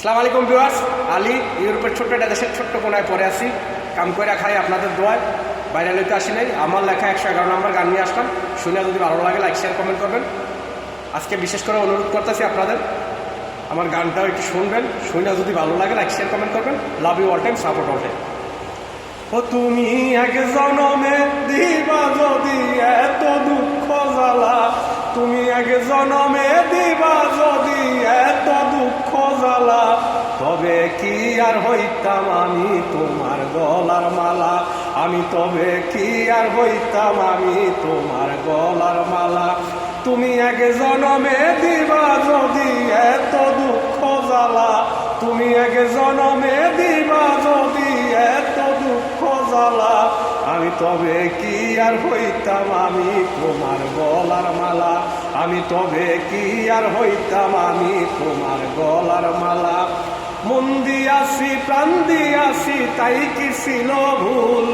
আসসালামু আলাইকুম ভিউয়ার্স, আলী ইউরোপের ছোট্ট একটা দেশের ছোট্ট কোনায় পড়ে আসি, কাম করে খাই আপনাদের দোয়ায়। বাইরে লইতে আসি নাই, আমার লেখা 111 নম্বর গান নিয়ে আসলাম। শুনে যদি ভালো লাগে লাইক শেয়ার কমেন্ট করবেন। আজকে বিশেষ করে অনুরোধ করতেছি আপনাদের আমার গানটাও একটু শুনবেন, শুনে যদি ভালো লাগে লাইক শেয়ার কমেন্ট করবেন। Love you all time, support all time. ও তুমি এক জনমে দিবা যদি এত দুঃখ জ্বালা, তুমি এক জনমে দিবা যদি এত দুঃখ জ্বালা, তবে কি আর হইতাম আমি তোমার গলার মালা, আমি তবে কি আর হইতাম আমি তোমার গলার মালা। তুমি এক জনমে দিবা যদি এত দুঃখ জ্বালা, তুমি এক জনমে দিবা যদি এত দুঃখ জ্বালা, আমি তবে কি আর হইতাম আমি তোমার গলার মালা, আমি তবে কি আর হইতাম আমি তোমার গলার মালা। মন দিয়াছি প্রাণ দিয়াছি তাই কি ছিল ভুল,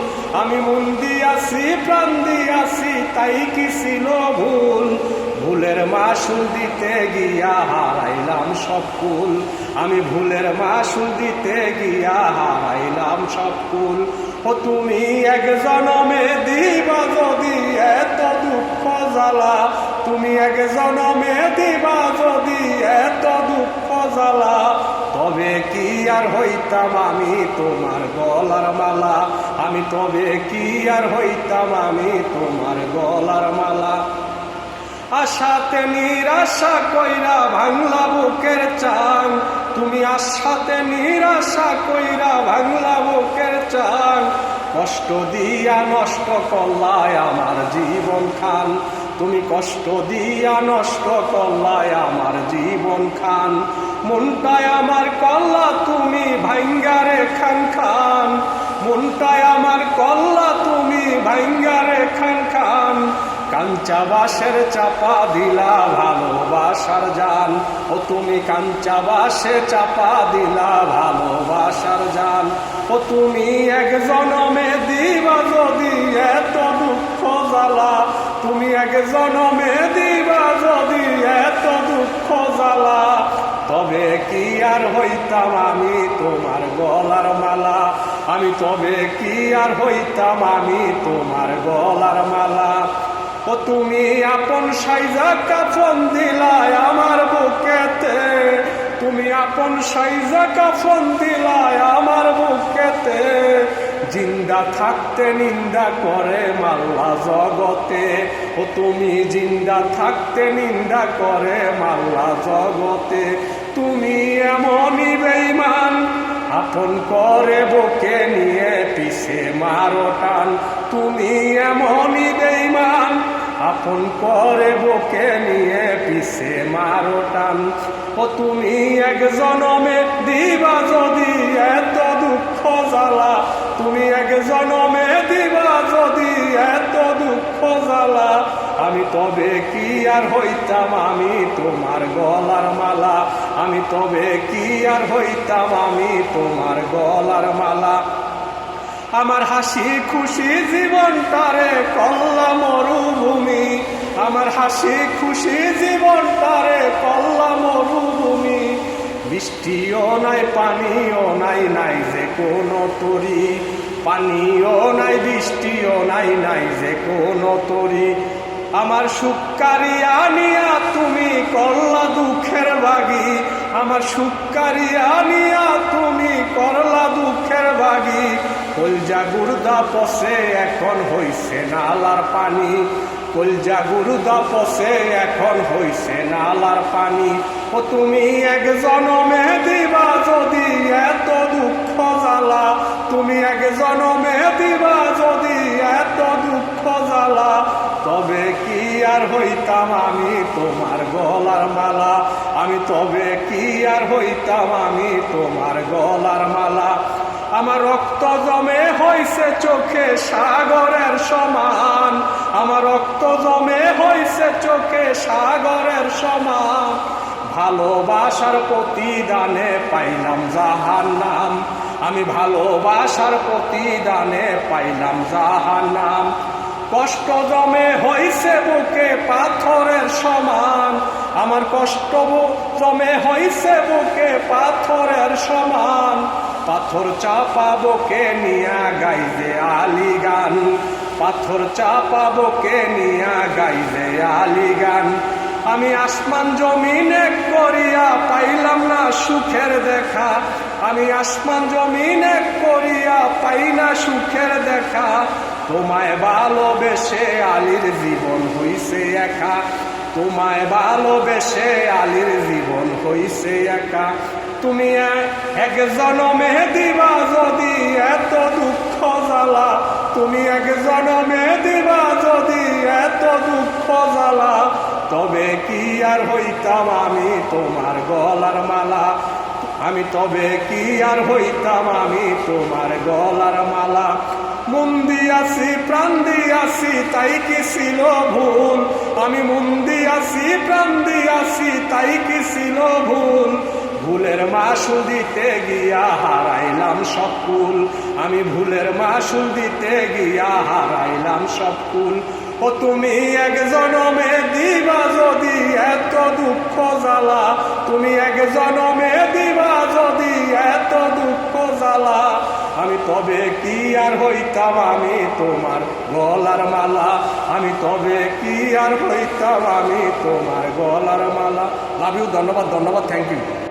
আমি মন দিয়াছি প্রাণ দিয়াছি তাই কি ছিল ভুল, ভুলের মাসুল দিতে গিয়া হারাইলাম সব কুল, আমি ভুলের মাসুল দিতে গিয়া হারাইলাম সব কুল। ও তুমি এক জনমে দিবা যদি এত দুঃখ জ্বালা, তুমি এক জনমে দিবা যদি এত দুঃখ জ্বালা, তবে কি আর হইতাম আমি তোমার গলার মালা, আমি তবে কি আর হইতাম আমি তোমার গলার মালা। আশাতে নিরাশা কইরা ভাঙলা বুকের চাং, তুমি আশাতে নিরাশা কইরা ভাঙলা বুকের চাং, কষ্ট দিয়া নষ্ট করলায় আমার জীবন খান, তুমি কষ্ট দিয়া নষ্ট করলায় আমার জীবন খান। মনটায় আমার কল্লা তুমি ভাঙ্গারে খান খান, মনটায় আমার কল্লা তুমি ভাঙ্গারে খান খান, কাঞ্চা বাঁশের চাপা দিলা ভালোবাসার জান, ও তুমি কাঞ্চা বাঁশে চাপা দিলা ভালোবাসার জান। ও তুমি এক জনমে দিবা যদি এত দুঃখ জ্বালা, তুমি এক জনমে দিবা যদি এত দুঃখ জ্বালা, তবে কি আর হইতাম আমি তোমার গলার মালা, আমি তবে কি আর হইতাম আমি তোমার গলার মালা। ও তুমি আপন সাইজা কাফন দিলাই আমার বুকেতে, তুমি আপন সাইজা কাফন দিলাই আমার বুকেতে, জিন্দা থাকতে নিন্দা করে মাল্লা জগতে, ও তুমি জিন্দা থাকতে নিন্দা করে মাল্লা জগতে। তুমি এমনই বেঈমান আপন করে বুকে নিয়ে পিছে মারো টান, তুমি এমনই বেঈমান আপন করে বুকে নিয়ে পিছে মারো টান। ও তুমি এক জনমে দিবা যদি এত দুঃখ জ্বালা, তুমি এক জনমে দিবা যদি এত দুঃখ জ্বালা, আমি তবে কি আর হইতাম আমি তোমার গলার মালা, আমি তবে কি আর হইতাম আমি তোমার গলার মালা। আমার হাসি খুশি জীবনটারে কল্লা মরুভূমি, আমার হাসি খুশি জীবনটারে কল্লা মরুভূমি, বৃষ্টিও নাই পানিও নাই, নাই যে কোনো তরি, পানিও নাই বৃষ্টিও নাই, নাই যে কোনো তরি। আমার সুখকারি আনিয়া তুমি করলা দুঃখের বাগি, আমার সুখকারি আনিয়া তুমি করলা দুঃখের বাগি, কলজা গুরুদা পচে এখন হইছে নালার পানি, কলজা গুরুদা পচে এখন হইছে নালার পানি। ও তুমি এক জনমে দিবা যদি এত দুঃখ জ্বালা, তুমি এক জনমে দিবা যদি এত দুঃখ জ্বালা, তবে কি আর হইতাম আমি তোমার গলার মালা, আমি তবে কি আর হইতাম আমি তোমার গলার মালা। আমার রক্ত জমে হইছে চোখে সাগরের সমান, আমার রক্ত জমে হইছে চোখে সাগরের সমান, ভালোবাসার প্রতিদানে পাইলাম জাহান্নাম, আমি ভালোবাসার প্রতিদানে পাইলাম জাহান্নাম। কষ্ট জমে হইছে বুকে পাথরের সমান, আমার কষ্ট জমে হইছে বুকে পাথরের সমান, পাথর চাপাবো কে নিয়া গাইবে আলী গান, পাথর চাপাবো কে নিয়া গাইবে আলী গান। আমি আসমান জমিন এক করিয়া পাইলাম না সুখের দেখা, আমি আসমান জমিন এক করিয়া পাই না সুখের দেখা। তোমায় ভালোবেসে আলীর জীবন হইছে একা, তোমায় ভালোবেসে আলীর জীবন হইছে একা। তুমি এক জনমে দিবা যদি এত দুঃখ জ্বালা, তুমি এক জনমে দিবা যদি এত দুঃখ জ্বালা, তবে কি আর হইতাম আমি তোমার গলার মালা, আমি তবে কি আর হইতাম আমি তোমার গলার মালা। মন দিয়াছি প্রাণ দিয়াছি তাই কি ছিল ভুল, আমি মন দিয়াছি প্রাণ দিয়াছি তাই কি ছিল ভুল। ভুলের মাসুল দিতে গিয়া হারাইলাম সব কুল, আমি ভুলের মাসুল দিতে গিয়া হারাইলাম সব কুল। ও তুমি এক জনমে দিবা যদি এত দুঃখ জ্বালা, তুমি এক জনমে দিবা যদি এত দুঃখ জ্বালা, আমি তবে কি আর হইতাম আমি তোমার গলার মালা, আমি তবে কি আর হইতাম আমি তোমার গলার মালা। লাভ ইউ, ধন্যবাদ, ধন্যবাদ, থ্যাংক ইউ।